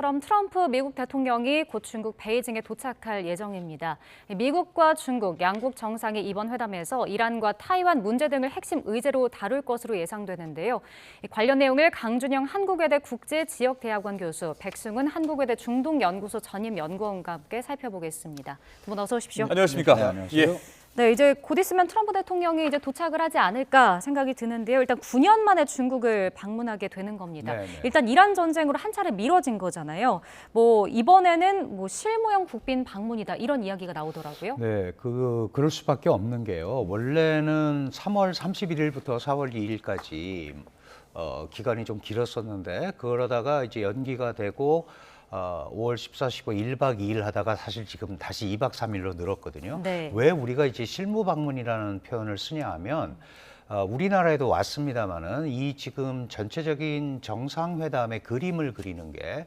그럼 트럼프 미국 대통령이 곧 중국 베이징에 도착할 예정입니다. 미국과 중국 양국 정상이 이번 회담에서 이란과 타이완 문제 등을 핵심 의제로 다룰 것으로 예상되는데요. 관련 내용을 강준영 한국외대 국제지역대학원 교수, 백승훈 한국외대 중동연구소 전임연구원과 함께 살펴보겠습니다. 두 분 어서 오십시오. 안녕하십니까? 네, 안녕하세요. 네, 이제 곧 있으면 트럼프 대통령이 이제 도착을 하지 않을까 생각이 드는데요. 일단 9년 만에 중국을 방문하게 되는 겁니다. 네. 일단 이란 전쟁으로 한 차례 미뤄진 거잖아요. 이번에는 실무형 국빈 방문이다 이런 이야기가 나오더라고요. 네, 그럴 수밖에 없는 게요. 원래는 3월 31일부터 4월 2일까지 기간이 좀 길었었는데 그러다가 이제 연기가 되고 5월 14, 15, 1박 2일 하다가 사실 지금 다시 2박 3일로 늘었거든요. 네. 왜 우리가 이제 실무 방문이라는 표현을 쓰냐 하면 우리나라에도 왔습니다마는 이 지금 전체적인 정상회담의 그림을 그리는 게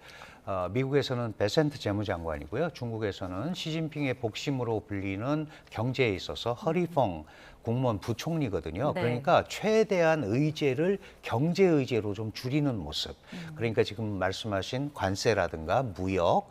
미국에서는 베센트 재무장관이고요. 중국에서는 시진핑의 복심으로 불리는 경제에 있어서 허리펑 국무원 부총리거든요. 네. 그러니까 최대한 의제를 경제 의제로 좀 줄이는 모습. 그러니까 지금 말씀하신 관세라든가 무역,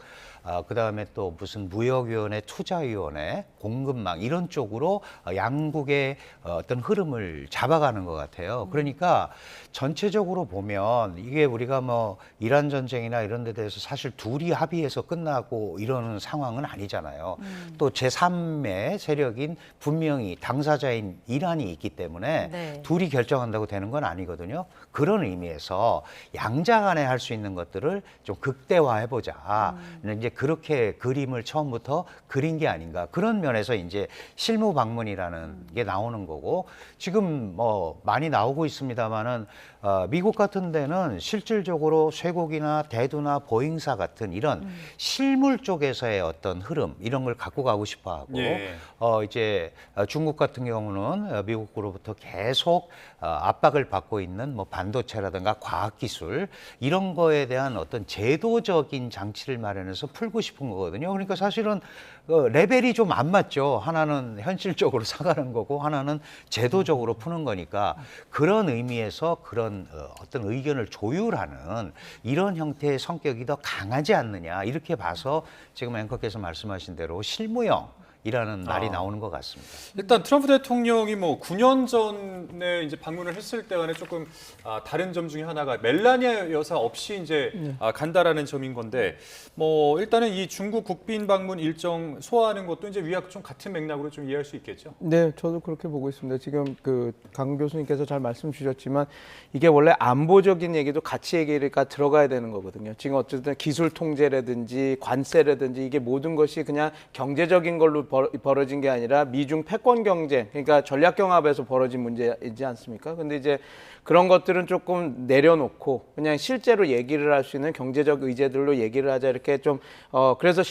그다음에 또 무슨 무역위원회, 투자위원회, 공급망 이런 쪽으로 양국의 어떤 흐름을 잡아가는 것 같아요. 그러니까 전체적으로 보면 이게 우리가 뭐 이란 전쟁이나 이런 데 대해서 사실 둘이 합의해서 끝나고 이러는 상황은 아니잖아요. 또 제3의 세력인 분명히 당사자인 이란이 있기 때문에 네. 둘이 결정한다고 되는 건 아니거든요. 그런 의미에서 양자 간에 할 수 있는 것들을 좀 극대화해보자. 이제 그렇게 그림을 처음부터 그린 게 아닌가. 그런 면에서 이제 실무 방문이라는 게 나오는 거고 지금 뭐 많이 나오고 있습니다만은 미국 같은 데는 실질적으로 쇠고기나 대두나 보잉사 같은 이런 실물 쪽에서의 어떤 흐름 이런 걸 갖고 가고 싶어 하고 예. 이제 중국 같은 경우는 미국으로부터 계속 압박을 받고 있는 뭐 반도체라든가 과학기술 이런 거에 대한 어떤 제도적인 장치를 마련해서 풀고 싶은 거거든요. 그러니까 사실은 레벨이 좀 안 맞죠. 하나는 현실적으로 사가는 거고 하나는 제도적으로 푸는 거니까 그런 의미에서 그런 어떤 의견을 조율하는 이런 형태의 성격이 더 강하지 않느냐 이렇게 봐서 지금 앵커께서 말씀하신 대로 실무형 이라는 말이 나오는 것 같습니다. 일단 트럼프 대통령이 뭐 9년 전에 이제 방문을 했을 때와는 조금 다른 점 중에 하나가 멜라니아 여사 없이 이제 간다라는 점인 건데 뭐 일단은 이 중국 국빈 방문 일정 소화하는 것도 이제 위와 좀 같은 맥락으로 좀 이해할 수 있겠죠. 네, 저도 그렇게 보고 있습니다. 지금 강 교수님께서 잘 말씀 주셨지만 이게 원래 안보적인 얘기도 같이 얘기가 들어가야 되는 거거든요. 지금 어쨌든 기술 통제라든지 관세라든지 이게 모든 것이 그냥 경제적인 걸로 벌어진 게 아니라 미중 패권 경쟁, 그러니까 전략 경합에서 벌어진 문제이지 않습니까? 근데 이제 그런 것들은 조금 내려놓고 그냥 실제로 얘기를 할 수 있는 경제적 의제들로 얘기를 하자 이렇게 좀 그래서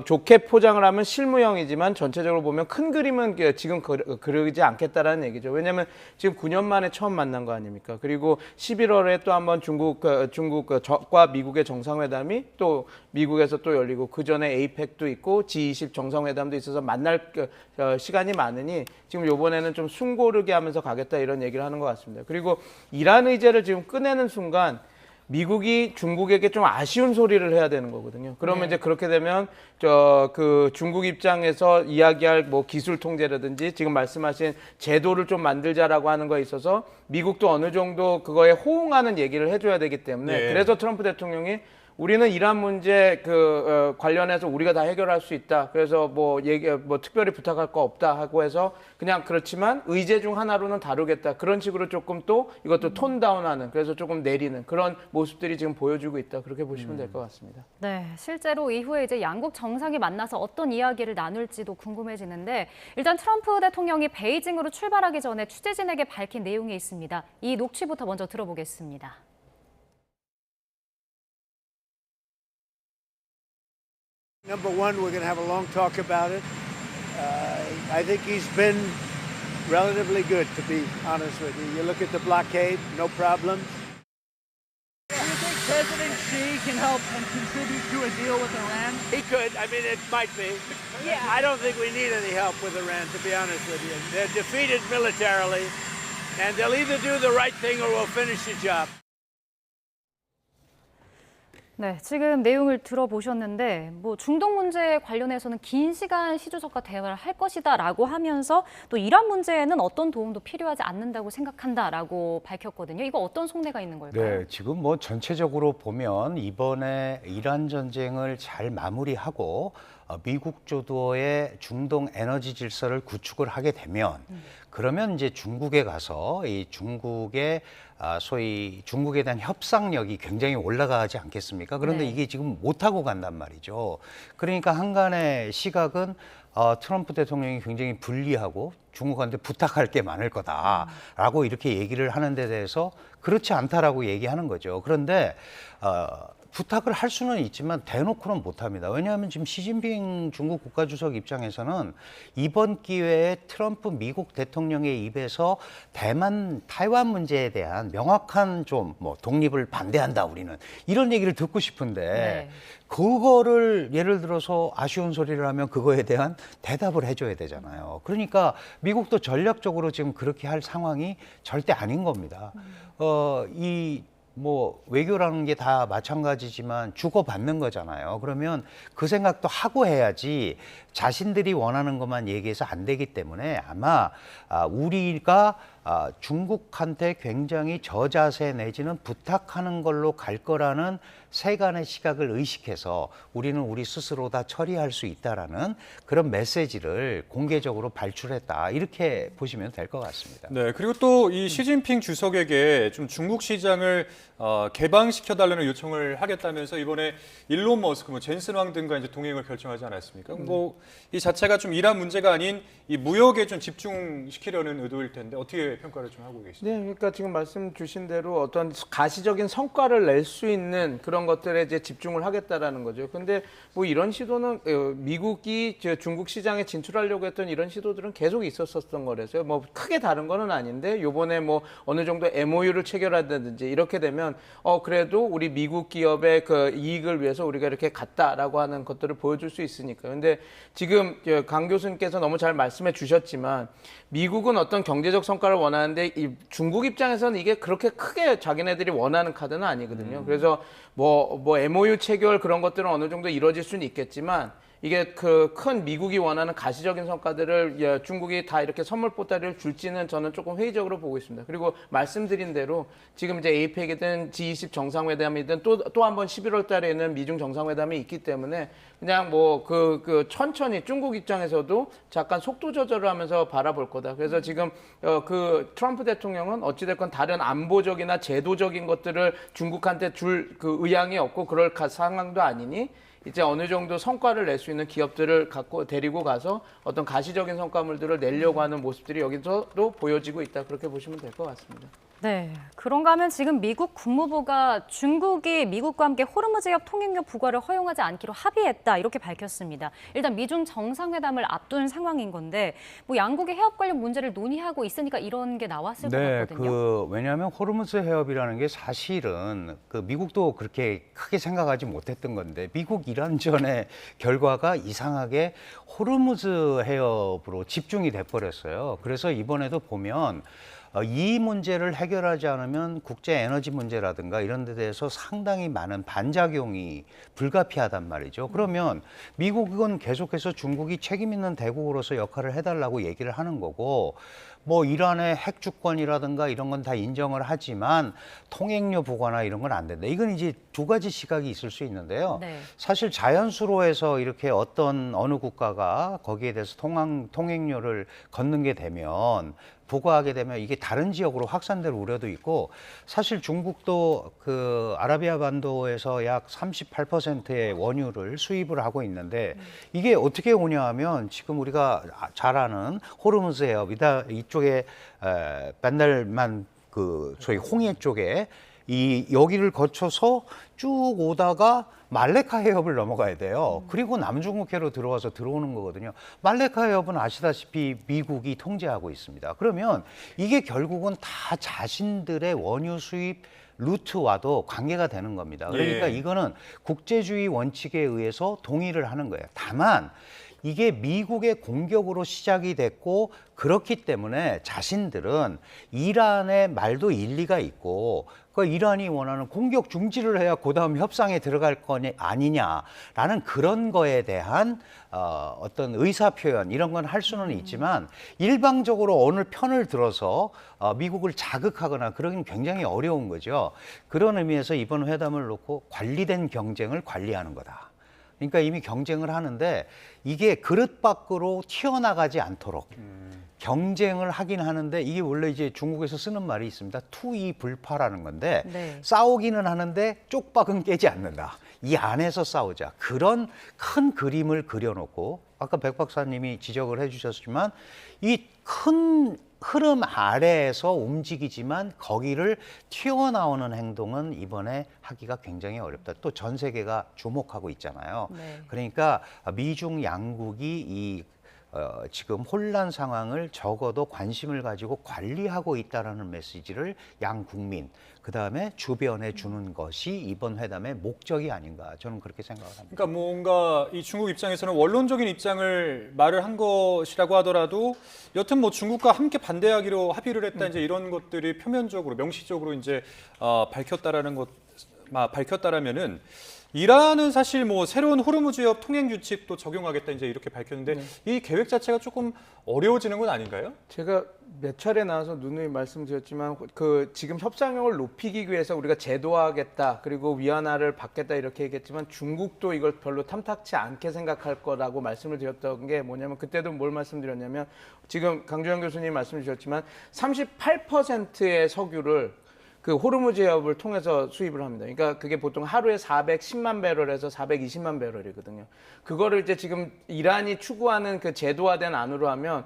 좋게 포장을 하면 실무형이지만 전체적으로 보면 큰 그림은 지금 그러지 않겠다라는 얘기죠. 왜냐하면 지금 9년 만에 처음 만난 거 아닙니까? 그리고 11월에 또 한번 중국과 미국의 정상회담이 또 미국에서 또 열리고 그 전에 에이펙도 있고 G20 정상회담도 있어서 만날 시간이 많으니 지금 이번에는 좀 숨고르게 하면서 가겠다 이런 얘기를 하는 것 같습니다. 그리고 이란 의제를 지금 꺼내는 순간 미국이 중국에게 좀 아쉬운 소리를 해야 되는 거거든요. 그러면 이제 그렇게 되면 중국 입장에서 이야기할 뭐 기술 통제라든지 지금 말씀하신 제도를 좀 만들자라고 하는 거에 있어서 미국도 어느 정도 그거에 호응하는 얘기를 해줘야 되기 때문에 그래서 트럼프 대통령이 우리는 이란 문제 관련해서 우리가 다 해결할 수 있다. 그래서 뭐 특별히 부탁할 거 없다 하고 해서 그냥 그렇지만 의제 중 하나로는 다루겠다. 그런 식으로 조금 또 이것도 톤 다운하는 그래서 조금 내리는 그런 모습들이 지금 보여주고 있다. 그렇게 보시면 될 것 같습니다. 네, 실제로 이후에 이제 양국 정상이 만나서 어떤 이야기를 나눌지도 궁금해지는데 일단 트럼프 대통령이 베이징으로 출발하기 전에 취재진에게 밝힌 내용이 있습니다. 이 녹취부터 먼저 들어보겠습니다. Number one, we're going to have a long talk about it. I think he's been relatively good, to be honest with you. You look at the blockade, no problems. Do you think President Xi can help and contribute to a deal with Iran? He could. I mean, it might be. Yeah. I don't think we need any help with Iran, to be honest with you. They're defeated militarily, and they'll either do the right thing or we'll finish the job. 네, 지금 내용을 들어보셨는데 뭐 중동 문제 관련해서는 긴 시간 시 주석과 대화를 할 것이다라고 하면서 또 이란 문제에는 어떤 도움도 필요하지 않는다고 생각한다라고 밝혔거든요. 이거 어떤 속내가 있는 걸까요? 네, 지금 뭐 전체적으로 보면 이번에 이란 전쟁을 잘 마무리하고 미국 주도의 중동 에너지 질서를 구축을 하게 되면 그러면 이제 중국에 가서 이 중국의 소위 중국에 대한 협상력이 굉장히 올라가지 않겠습니까? 그런데 네. 이게 지금 못하고 간단 말이죠. 그러니까 한간의 시각은 트럼프 대통령이 굉장히 불리하고 중국한테 부탁할 게 많을 거다라고 이렇게 얘기를 하는 데 대해서 그렇지 않다라고 얘기하는 거죠. 그런데 부탁을 할 수는 있지만 대놓고는 못합니다. 왜냐하면 지금 시진핑 중국 국가주석 입장에서는 이번 기회에 트럼프 미국 대통령의 입에서 타이완 문제에 대한 명확한 좀 뭐 독립을 반대한다 우리는 이런 얘기를 듣고 싶은데 네. 그거를 예를 들어서 아쉬운 소리를 하면 그거에 대한 대답을 해줘야 되잖아요. 그러니까 미국도 전략적으로 지금 그렇게 할 상황이 절대 아닌 겁니다. 뭐 외교라는 게 다 마찬가지지만 주고받는 거잖아요. 그러면 그 생각도 하고 해야지 자신들이 원하는 것만 얘기해서 안 되기 때문에 아마 우리가 중국한테 굉장히 저자세 내지는 부탁하는 걸로 갈 거라는 세간의 시각을 의식해서 우리는 우리 스스로 다 처리할 수 있다라는 그런 메시지를 공개적으로 발출했다. 이렇게 보시면 될 것 같습니다. 네, 그리고 또 이 시진핑 주석에게 좀 중국 시장을 개방시켜달라는 요청을 하겠다면서 이번에 일론 머스크, 뭐 젠슨 왕 등과 이제 동행을 결정하지 않았습니까? 뭐 이 자체가 좀 이란 문제가 아닌 이 무역에 좀 집중시키려는 의도일 텐데 어떻게 평가를 좀 하고 계십니까? 네, 그러니까 지금 말씀 주신 대로 어떤 가시적인 성과를 낼 수 있는 그런 것들에 이제 집중을 하겠다라는 거죠. 근데 뭐 이런 시도는 미국이 중국 시장에 진출하려고 했던 이런 시도들은 계속 있었었던 거라서요. 뭐 크게 다른 거는 아닌데 요번에 뭐 어느 정도 MOU를 체결한다든지 이렇게 되면 그래도 우리 미국 기업의 그 이익을 위해서 우리가 이렇게 갔다라고 하는 것들을 보여줄 수 있으니까요. 근데 지금 강 교수님께서 너무 잘 말씀해 주셨지만 미국은 어떤 경제적 성과를 원하는데 이 중국 입장에서는 이게 그렇게 크게 자기네들이 원하는 카드는 아니거든요. 그래서 뭐 MOU 체결 그런 것들은 어느 정도 이루어질 수는 있겠지만 이게 그 큰 미국이 원하는 가시적인 성과들을 중국이 다 이렇게 선물 보따리를 줄지는 저는 조금 회의적으로 보고 있습니다. 그리고 말씀드린 대로 지금 이제 APEC이든 G20 정상회담이든 또 한 번 11월 달에는 미중 정상회담이 있기 때문에 그냥 뭐 천천히 중국 입장에서도 잠깐 속도 조절을 하면서 바라볼 거다. 그래서 지금 그 트럼프 대통령은 어찌됐건 다른 안보적이나 제도적인 것들을 중국한테 줄 그 의향이 없고 그럴 상황도 아니니 이제 어느 정도 성과를 낼 수 있는 기업들을 데리고 가서 어떤 가시적인 성과물들을 내려고 하는 모습들이 여기서도 보여지고 있다. 그렇게 보시면 될 것 같습니다. 네, 그런가 하면 지금 미국 국무부가 중국이 미국과 함께 호르무즈해협 통행료 부과를 허용하지 않기로 합의했다 이렇게 밝혔습니다. 일단 미중 정상회담을 앞둔 상황인 건데 뭐 양국의 해협 관련 문제를 논의하고 있으니까 이런 게 나왔을 것 같거든요. 왜냐하면 호르무즈 해협이라는 게 사실은 미국도 그렇게 크게 생각하지 못했던 건데 미국 이란전의 결과가 이상하게 호르무즈 해협으로 집중이 돼버렸어요. 그래서 이번에도 보면 이 문제를 해결하지 않으면 국제 에너지 문제라든가 이런 데 대해서 상당히 많은 반작용이 불가피하단 말이죠. 그러면 미국은 계속해서 중국이 책임 있는 대국으로서 역할을 해달라고 얘기를 하는 거고 뭐 이란의 핵 주권이라든가 이런 건 다 인정을 하지만 통행료 부과나 이런 건 안 된다. 이건 이제 두 가지 시각이 있을 수 있는데요. 네. 사실 자연수로 해서 이렇게 어느 국가가 거기에 대해서 통행료를 걷는 게 되면 부과하게 되면 이게 다른 지역으로 확산될 우려도 있고 사실 중국도 그 아라비아 반도에서 약 38%의 원유를 수입을 하고 있는데 이게 어떻게 오냐 하면 지금 우리가 잘 아는 호르무즈 해협 이쪽에 반달만 그 소위 홍해 쪽에 여기를 거쳐서 쭉 오다가 말레카 해협을 넘어가야 돼요. 그리고 남중국해로 들어오는 거거든요. 말레카 해협은 아시다시피 미국이 통제하고 있습니다. 그러면 이게 결국은 다 자신들의 원유 수입 루트와도 관계가 되는 겁니다. 그러니까 이거는 국제주의 원칙에 의해서 동의를 하는 거예요. 다만 이게 미국의 공격으로 시작이 됐고 그렇기 때문에 자신들은 이란의 말도 일리가 있고 그러니까 이란이 원하는 공격 중지를 해야 그다음 협상에 들어갈 거니 아니냐라는 그런 거에 대한 어떤 의사 표현 이런 건 할 수는 있지만 일방적으로 어느 편을 들어서 미국을 자극하거나 그러긴 굉장히 어려운 거죠. 그런 의미에서 이번 회담을 놓고 관리된 경쟁을 관리하는 거다. 그러니까 이미 경쟁을 하는데 이게 그릇 밖으로 튀어나가지 않도록 경쟁을 하긴 하는데 이게 원래 이제 중국에서 쓰는 말이 있습니다. 투이불파라는 건데 네. 싸우기는 하는데 쪽박은 깨지 않는다. 이 안에서 싸우자. 그런 큰 그림을 그려놓고 아까 백 박사님이 지적을 해주셨지만 이 큰 흐름 아래에서 움직이지만 거기를 튀어나오는 행동은 이번에 하기가 굉장히 어렵다. 또 전 세계가 주목하고 있잖아요. 네. 그러니까 미중 양국이 지금 혼란 상황을 적어도 관심을 가지고 관리하고 있다라는 메시지를 양 국민, 그다음에 주변에 주는 것이 이번 회담의 목적이 아닌가 저는 그렇게 생각을 합니다. 그러니까 뭔가 이 중국 입장에서는 원론적인 입장을 말을 한 것이라고 하더라도 여튼 뭐 중국과 함께 반대하기로 합의를 했다 이제 이런 것들이 표면적으로 명시적으로 이제 밝혔다라면은 이란은 사실 뭐 새로운 호르무즈 해협 통행 규칙도 적용하겠다 이제 이렇게 밝혔는데 이 계획 자체가 조금 어려워지는 건 아닌가요? 제가 몇 차례 나와서 누누이 말씀드렸지만 그 지금 협상력을 높이기 위해서 우리가 제도화하겠다 그리고 위안화를 받겠다 이렇게 얘기했지만 중국도 이걸 별로 탐탁치 않게 생각할 거라고 말씀을 드렸던 게 뭐냐면 그때도 뭘 말씀드렸냐면 지금 강주영 교수님 말씀 주셨지만 38%의 석유를 그 호르무즈 해협을 통해서 수입을 합니다. 그러니까 그게 보통 하루에 410만 배럴에서 420만 배럴이거든요. 그거를 이제 지금 이란이 추구하는 그 제도화된 안으로 하면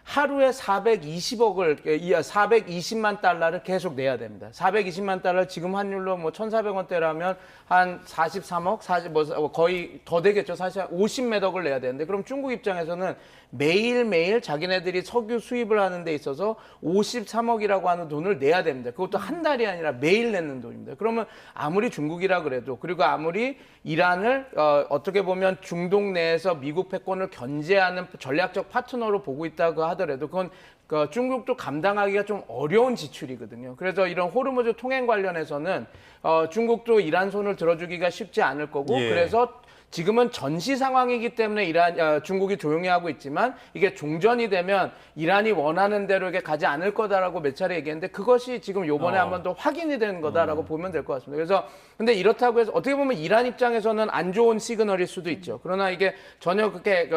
하루에 420만 달러를 계속 내야 됩니다. 420만 달러 지금 환율로 뭐 1,400원대라면 한 43억, 거의 더 되겠죠. 사실 50몇 억을 내야 되는데 그럼 중국 입장에서는 매일매일 자기네들이 석유 수입을 하는 데 있어서 53억이라고 하는 돈을 내야 됩니다. 그것도 한 달이 아니라 매일 내는 돈입니다. 그러면 아무리 중국이라 그래도 그리고 아무리 이란을 어떻게 보면 중동 내에서 미국 패권을 견제하는 전략적 파트너로 보고 있다고 하더라도 그건 중국도 감당하기가 좀 어려운 지출이거든요. 그래서 이런 호르무즈 통행 관련해서는 중국도 이란 손을 들어주기가 쉽지 않을 거고 예. 그래서 지금은 전시 상황이기 때문에 중국이 조용히 하고 있지만 이게 종전이 되면 이란이 원하는 대로 이게 가지 않을 거다라고 몇 차례 얘기했는데 그것이 지금 요번에 한 번 더 확인이 된 거다라고 보면 될 것 같습니다. 그래서 근데 이렇다고 해서 어떻게 보면 이란 입장에서는 안 좋은 시그널일 수도 있죠. 그러나 이게 전혀 그렇게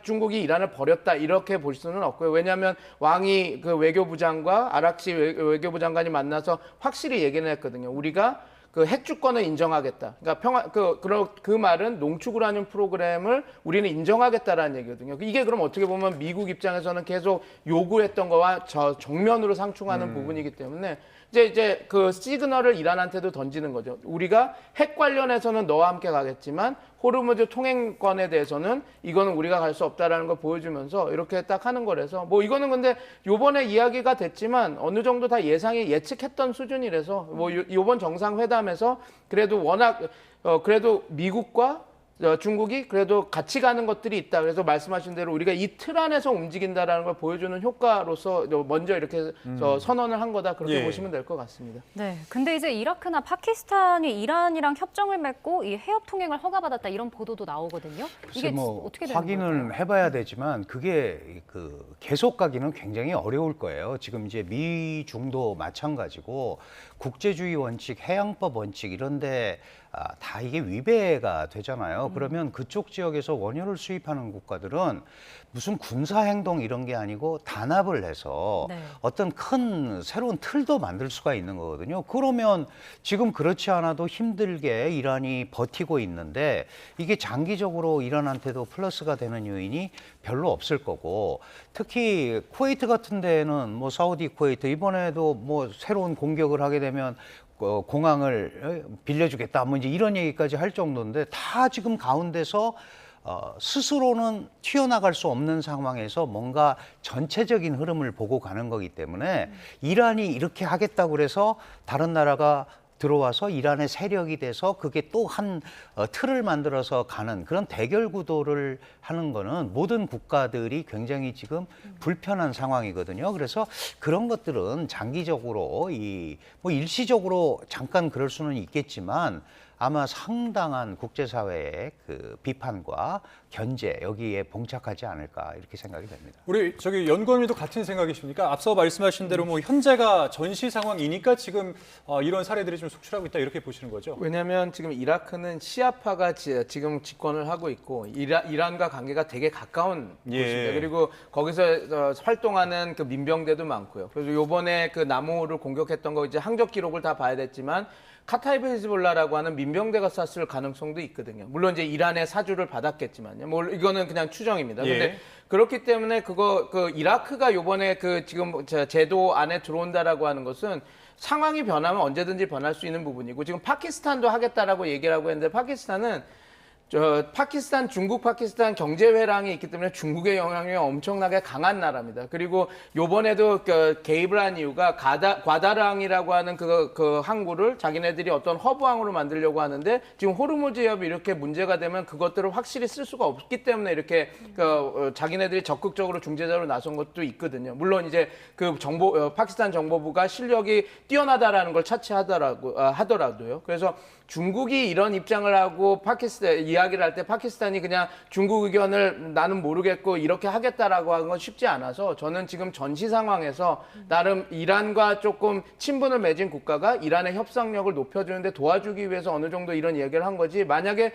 중국이 이란을 버렸다 이렇게 볼 수는 없고요. 왜냐하면 왕이 그 외교부장과 아락시 외교부 장관이 만나서 확실히 얘기는 했거든요. 우리가 그 핵 주권을 인정하겠다. 그러니까 그 말은 농축 우라늄 프로그램을 우리는 인정하겠다라는 얘기거든요. 이게 그럼 어떻게 보면 미국 입장에서는 계속 요구했던 거와 정면으로 상충하는 부분이기 때문에 이제 그 시그널을 이란한테도 던지는 거죠. 우리가 핵 관련해서는 너와 함께 가겠지만 호르무즈 통행권에 대해서는 이거는 우리가 갈 수 없다라는 걸 보여주면서 이렇게 딱 하는 거라서 뭐 이거는 근데 요번에 이야기가 됐지만 어느 정도 다 예측했던 수준이라서 뭐 요번 정상회담에서 그래도 워낙 그래도 미국과 중국이 그래도 같이 가는 것들이 있다. 그래서 말씀하신 대로 우리가 이 틀 안에서 움직인다라는 걸 보여주는 효과로서 먼저 이렇게 선언을 한 거다. 그렇게 예. 보시면 될 것 같습니다. 네, 근데 이제 이라크나 파키스탄이 이란이랑 협정을 맺고 이 해협 통행을 허가받았다 이런 보도도 나오거든요. 이게 뭐 어떻게 되는 확인은 걸까요? 해봐야 되지만 그게 그 계속 가기는 굉장히 어려울 거예요. 지금 이제 미중도 마찬가지고 국제주의 원칙, 해양법 원칙 이런데 다 이게 위배가 되잖아요. 그러면 그쪽 지역에서 원유를 수입하는 국가들은 무슨 군사 행동 이런 게 아니고 단합을 해서 네. 어떤 큰 새로운 틀도 만들 수가 있는 거거든요. 그러면 지금 그렇지 않아도 힘들게 이란이 버티고 있는데 이게 장기적으로 이란한테도 플러스가 되는 요인이 별로 없을 거고 특히 쿠웨이트 같은 데는 뭐 사우디 쿠웨이트 이번에도 뭐 새로운 공격을 하게 되면 공항을 빌려주겠다 뭐 이제 이런 얘기까지 할 정도인데 다 지금 가운데서 스스로는 튀어나갈 수 없는 상황에서 뭔가 전체적인 흐름을 보고 가는 거기 때문에 이란이 이렇게 하겠다고 그래서 다른 나라가 들어와서 이란의 세력이 돼서 그게 또 한 틀을 만들어서 가는 그런 대결 구도를 하는 거는 모든 국가들이 굉장히 지금 불편한 상황이거든요. 그래서 그런 것들은 장기적으로 뭐 일시적으로 잠깐 그럴 수는 있겠지만 아마 상당한 국제사회의 그 비판과 견제 여기에 봉착하지 않을까 이렇게 생각이 됩니다. 우리 저기 연구원님도 같은 생각이십니까? 앞서 말씀하신 대로 뭐 현재가 전시 상황이니까 지금 이런 사례들이 좀 속출하고 있다 이렇게 보시는 거죠? 왜냐하면 지금 이라크는 시아파가 지금 집권을 하고 있고 이란과 관계가 되게 가까운 예. 곳입니다. 그리고 거기서 활동하는 그 민병대도 많고요. 그래서 이번에 그 나무를 공격했던 거 이제 항적 기록을 다 봐야 됐지만 카타이브 히즈볼라라고 하는 민병대가 쐈을 가능성도 있거든요. 물론 이제 이란의 사주를 받았겠지만요. 뭐 이거는 그냥 추정입니다. 예. 근데 그렇기 때문에 그 이라크가 요번에 그 지금 제도 안에 들어온다라고 하는 것은 상황이 변하면 언제든지 변할 수 있는 부분이고 지금 파키스탄도 하겠다라고 얘기를 하고 있는데 파키스탄은 파키스탄, 중국 파키스탄 경제 회랑이 있기 때문에 중국의 영향력이 엄청나게 강한 나라입니다. 그리고 요번에도 개입을 한 이유가 과다랑이라고 하는 그 항구를 자기네들이 어떤 허브 항으로 만들려고 하는데 지금 호르무즈 해협이 이렇게 문제가 되면 그것들을 확실히 쓸 수가 없기 때문에 이렇게 자기네들이 적극적으로 중재자로 나선 것도 있거든요. 물론 이제 그 파키스탄 정보부가 실력이 뛰어나다라는 걸 하더라도요. 그래서 중국이 이런 입장을 하고 파키스탄 이야기를 할 때 파키스탄이 그냥 중국 의견을 나는 모르겠고 이렇게 하겠다라고 하는 건 쉽지 않아서 저는 지금 전시 상황에서 나름 이란과 조금 친분을 맺은 국가가 이란의 협상력을 높여주는데 도와주기 위해서 어느 정도 이런 이야기를 한 거지 만약에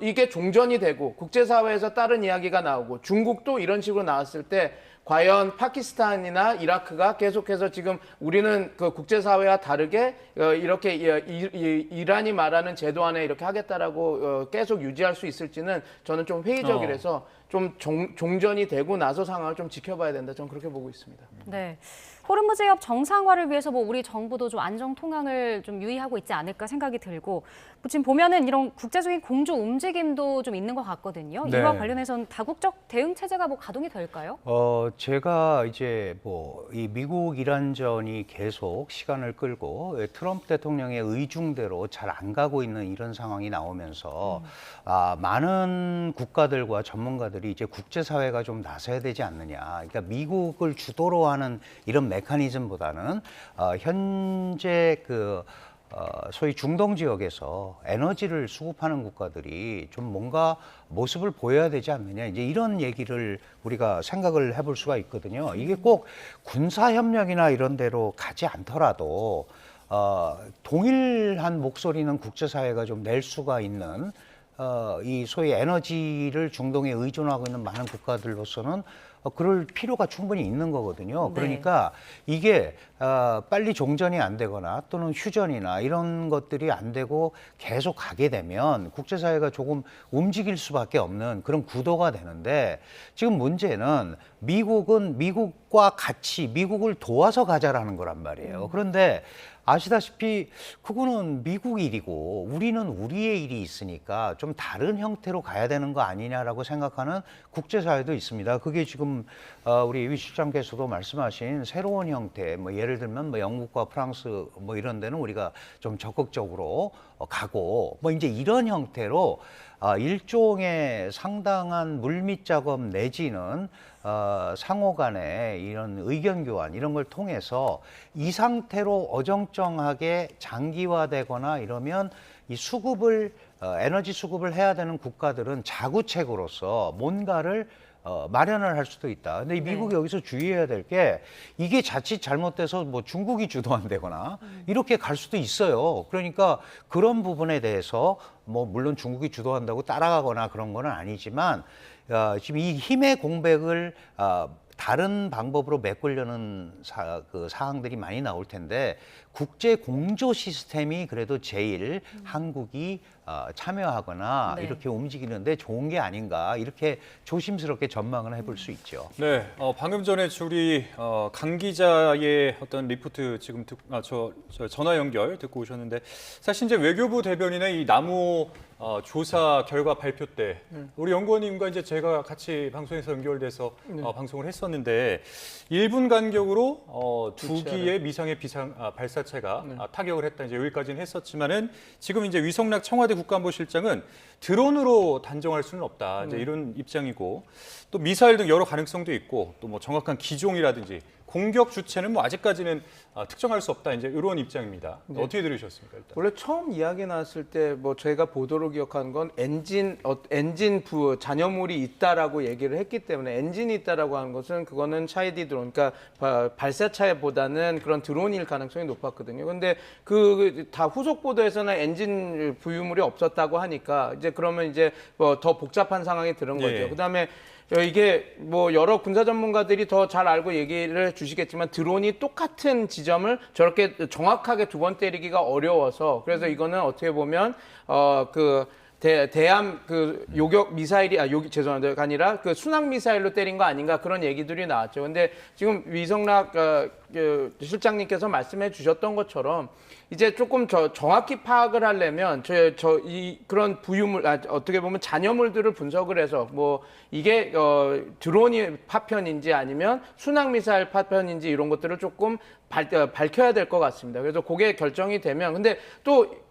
이게 종전이 되고 국제사회에서 다른 이야기가 나오고 중국도 이런 식으로 나왔을 때 과연 파키스탄이나 이라크가 계속해서 지금 우리는 그 국제사회와 다르게 이렇게 이란이 말하는 제도 안에 이렇게 하겠다라고 계속 유지할 수 있을지는 저는 좀 회의적이라서 좀 종전이 되고 나서 상황을 좀 지켜봐야 된다. 저는 그렇게 보고 있습니다. 네. 호르무즈 해협 정상화를 위해서 뭐 우리 정부도 좀 안정 통항을 좀 유의하고 있지 않을까 생각이 들고 지금 보면은 이런 국제적인 공조 움직임도 좀 있는 것 같거든요. 네. 이와 관련해서는 다국적 대응 체제가 뭐 가동이 될까요? 제가 이제 뭐 이 미국 이란전이 계속 시간을 끌고 트럼프 대통령의 의중대로 잘 안 가고 있는 이런 상황이 나오면서 많은 국가들과 전문가들이 이제 국제사회가 좀 나서야 되지 않느냐. 그러니까 미국을 주도로 하는 이런 메커니즘보다는 현재 소위 중동 지역에서 에너지를 수급하는 국가들이 좀 뭔가 모습을 보여야 되지 않느냐. 이제 이런 얘기를 우리가 생각을 해볼 수가 있거든요. 이게 꼭 군사협력이나 이런 데로 가지 않더라도 동일한 목소리는 국제사회가 좀 낼 수가 있는 이 소위 에너지를 중동에 의존하고 있는 많은 국가들로서는 그럴 필요가 충분히 있는 거거든요. 그러니까 이게 빨리 종전이 안 되거나 또는 휴전이나 이런 것들이 안 되고 계속 가게 되면 국제사회가 조금 움직일 수밖에 없는 그런 구도가 되는데 지금 문제는 미국은 미국과 같이 미국을 도와서 가자라는 거란 말이에요. 그런데 아시다시피 그거는 미국 일이고 우리는 우리의 일이 있으니까 좀 다른 형태로 가야 되는 거 아니냐라고 생각하는 국제사회도 있습니다. 그게 지금 우리 위 실장께서도 말씀하신 새로운 형태, 뭐 예를 들면 뭐 영국과 프랑스 뭐 이런 데는 우리가 좀 적극적으로 가고 뭐 이제 이런 형태로 일종의 상당한 물밑 작업 내지는 상호 간의 이런 의견 교환 이런 걸 통해서 이 상태로 어정쩡하게 장기화되거나 이러면 이 수급을 에너지 수급을 해야 되는 국가들은 자구책으로서 뭔가를 마련을 할 수도 있다. 근데 미국이 여기서 주의해야 될 게 이게 자칫 잘못돼서 뭐 중국이 주도한다거나 이렇게 갈 수도 있어요. 그러니까 그런 부분에 대해서 뭐 물론 중국이 주도한다고 따라가거나 그런 건 아니지만 지금 이 힘의 공백을 다른 방법으로 메꾸려는 사항들이 많이 나올 텐데 국제 공조 시스템이 그래도 제일 한국이 참여하거나 이렇게 움직이는데 좋은 게 아닌가 이렇게 조심스럽게 전망을 해볼 수 있죠. 네, 방금 전에 우리 강 기자의 어떤 리포트 지금 저 전화 연결 듣고 오셨는데 사실 이제 외교부 대변인의 이 나무 대규모 조사 결과 발표 때 우리 연구원님과 이제 제가 같이 방송에서 연결돼서 방송을 했었는데 1분 간격으로 두 기의 미상의 발사체가 타격을 했다. 이제 여기까지는 했었지만은 지금 이제 위성락 청와대 국가안보실장은 드론으로 단정할 수는 없다. 이제 이런 입장이고 또 미사일 등 여러 가능성도 있고 또 뭐 정확한 기종이라든지 공격 주체는 뭐 아직까지는 특정할 수 없다. 이제 이런 입장입니다. 어떻게 들으셨습니까? 일단. 원래 처음 이야기 나왔을 때 뭐 저희가 보도로 기억한 건 엔진 잔여물이 있다라고 얘기를 했기 때문에 엔진이 있다라고 하는 것은 그거는 차이디 드론, 그러니까 발사차보다는 그런 드론일 가능성이 높았거든요. 근데 그 다 후속 보도에서는 엔진 부유물이 없었다고 하니까 이제 그러면 이제 뭐 더 복잡한 상황이 들은 거죠. 예. 그다음에 이게 뭐 여러 군사 전문가들이 더 잘 알고 얘기를 주시겠지만 드론이 똑같은 지점을 저렇게 정확하게 두 번 때리기가 어려워서 그래서 이거는 어떻게 보면 대함 요격 미사일이 죄송합니다. 아니라 그 순항 미사일로 때린 거 아닌가 그런 얘기들이 나왔죠. 근데 지금 위성락 실장님께서 말씀해 주셨던 것처럼 이제 조금 정확히 파악을 하려면 그런 부유물 어떻게 보면 잔여물들을 분석을 해서 뭐 이게 드론이 파편인지 아니면 순항 미사일 파편인지 이런 것들을 조금 밝혀야 될 것 같습니다. 그래서 그게 결정이 되면 근데 또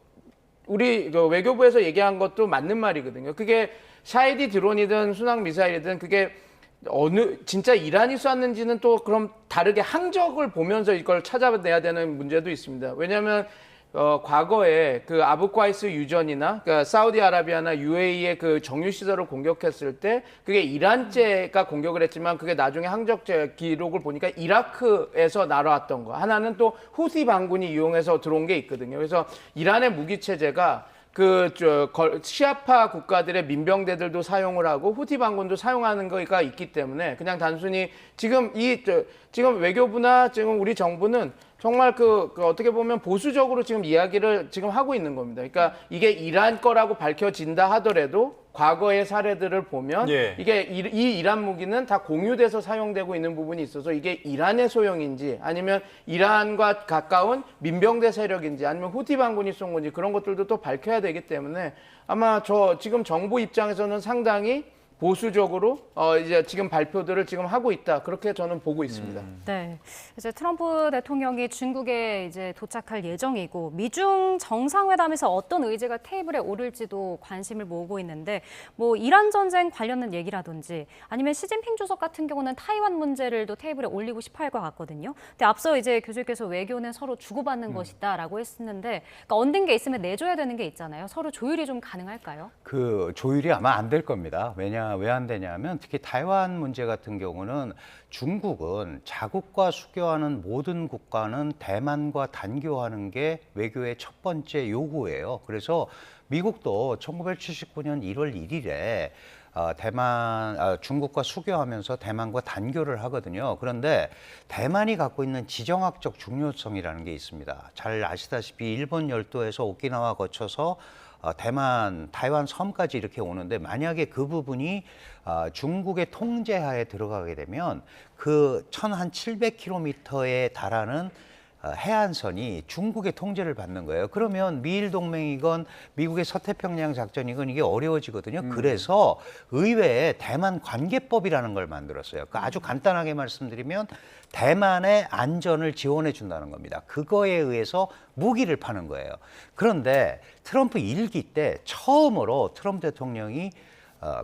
우리 외교부에서 얘기한 것도 맞는 말이거든요. 그게 샤이디 드론이든 순항 미사일이든 그게 진짜 이란이 쐈는지는 또 그럼 다르게 항적을 보면서 이걸 찾아내야 되는 문제도 있습니다. 왜냐하면 과거에 그 아부과이스 유전이나 그러니까 사우디아라비아나 UAE의 그 정유 시설을 공격했을 때 그게 이란제가 공격을 했지만 그게 나중에 항적 기록을 보니까 이라크에서 날아왔던 거. 하나는 또 후시 반군이 이용해서 들어온 게 있거든요. 그래서 이란의 무기 체제가 시아파 국가들의 민병대들도 사용을 하고 후티 반군도 사용하는 거가 있기 때문에 그냥 단순히 지금 외교부나 지금 우리 정부는 정말 어떻게 보면 보수적으로 지금 이야기를 지금 하고 있는 겁니다. 그러니까 이게 이란 거라고 밝혀진다 하더라도 과거의 사례들을 보면 이게 이 이란 무기는 다 공유돼서 사용되고 있는 부분이 있어서 이게 이란의 소형인지 아니면 이란과 가까운 민병대 세력인지 아니면 후티 반군이 쏜 건지 그런 것들도 또 밝혀야 되기 때문에 아마 지금 정부 입장에서는 상당히 보수적으로 이제 지금 발표들을 지금 하고 있다 그렇게 저는 보고 있습니다. 네, 이제 트럼프 대통령이 중국에 이제 도착할 예정이고 미중 정상회담에서 어떤 의제가 테이블에 오를지도 관심을 모으고 있는데 뭐 이란 전쟁 관련된 얘기라든지 아니면 시진핑 주석 같은 경우는 타이완 문제를 또 테이블에 올리고 싶어할 것 같거든요. 근데 앞서 이제 교수께서 외교는 서로 주고받는 것이다라고 했었는데 그러니까 얻는 게 있으면 내줘야 되는 게 있잖아요. 서로 조율이 좀 가능할까요? 그 조율이 아마 안 될 겁니다. 왜 안 되냐면 특히 타이완 문제 같은 경우는 중국은 자국과 수교하는 모든 국가는 대만과 단교하는 게 외교의 첫 번째 요구예요. 그래서 미국도 1979년 1월 1일에 중국과 수교하면서 대만과 단교를 하거든요. 그런데 대만이 갖고 있는 지정학적 중요성이라는 게 있습니다. 잘 아시다시피 일본 열도에서 오키나와 거쳐서 타이완 섬까지 이렇게 오는데 만약에 그 부분이 중국의 통제하에 들어가게 되면 그 1700km에 달하는 해안선이 중국의 통제를 받는 거예요. 그러면 미일 동맹이건 미국의 서태평양 작전이건 이게 어려워지거든요. 그래서 의회에 대만 관계법이라는 걸 만들었어요. 그러니까 아주 간단하게 말씀드리면 대만의 안전을 지원해 준다는 겁니다. 그거에 의해서 무기를 파는 거예요. 그런데 트럼프 1기 때 처음으로 트럼프 대통령이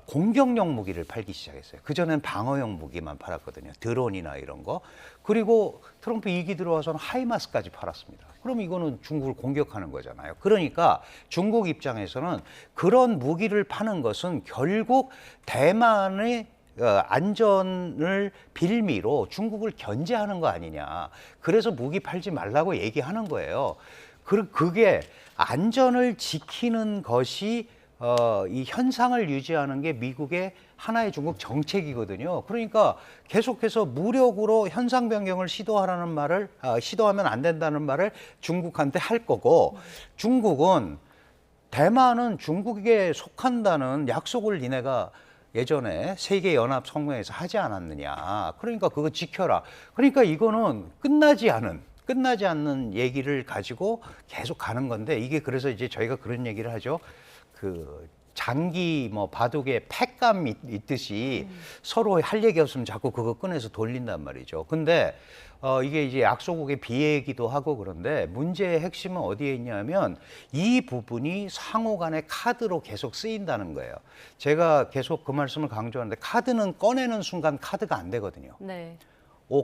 공격용 무기를 팔기 시작했어요. 그전엔 방어용 무기만 팔았거든요. 드론이나 이런 거. 그리고 트럼프 2기 들어와서는 하이마스까지 팔았습니다. 그럼 이거는 중국을 공격하는 거잖아요. 그러니까 중국 입장에서는 그런 무기를 파는 것은 결국 대만의 안전을 빌미로 중국을 견제하는 거 아니냐. 그래서 무기 팔지 말라고 얘기하는 거예요. 그게 안전을 지키는 것이 이 현상을 유지하는 게 미국의 하나의 중국 정책이거든요. 그러니까 계속해서 무력으로 현상 변경을 시도하면 안 된다는 말을 중국한테 할 거고 중국은 대만은 중국에 속한다는 약속을 니네가 예전에 세계연합성명에서 하지 않았느냐. 그러니까 그거 지켜라. 그러니까 이거는 끝나지 않는 얘기를 가지고 계속 가는 건데 이게 그래서 이제 저희가 그런 얘기를 하죠. 그 장기 뭐 바둑에 팩감 있듯이 서로 할 얘기 없으면 자꾸 그거 꺼내서 돌린단 말이죠. 근데 이게 이제 약소국의 비애이기도 하고 그런데 문제의 핵심은 어디에 있냐면 이 부분이 상호 간의 카드로 계속 쓰인다는 거예요. 제가 계속 그 말씀을 강조하는데 카드는 꺼내는 순간 카드가 안 되거든요. 네.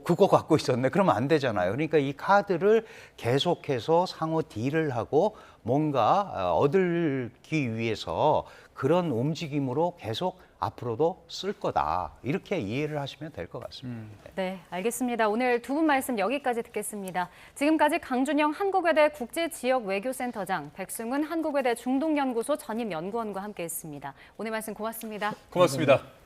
그거 갖고 있었네. 그러면 안 되잖아요. 그러니까 이 카드를 계속해서 상호 딜을 하고 뭔가 얻기 위해서 그런 움직임으로 계속 앞으로도 쓸 거다. 이렇게 이해를 하시면 될 것 같습니다. 네, 알겠습니다. 오늘 두 분 말씀 여기까지 듣겠습니다. 지금까지 강준영 한국외대 국제지역외교센터장, 백승훈 한국외대 중동연구소 전임연구원과 함께했습니다. 오늘 말씀 고맙습니다. 고맙습니다.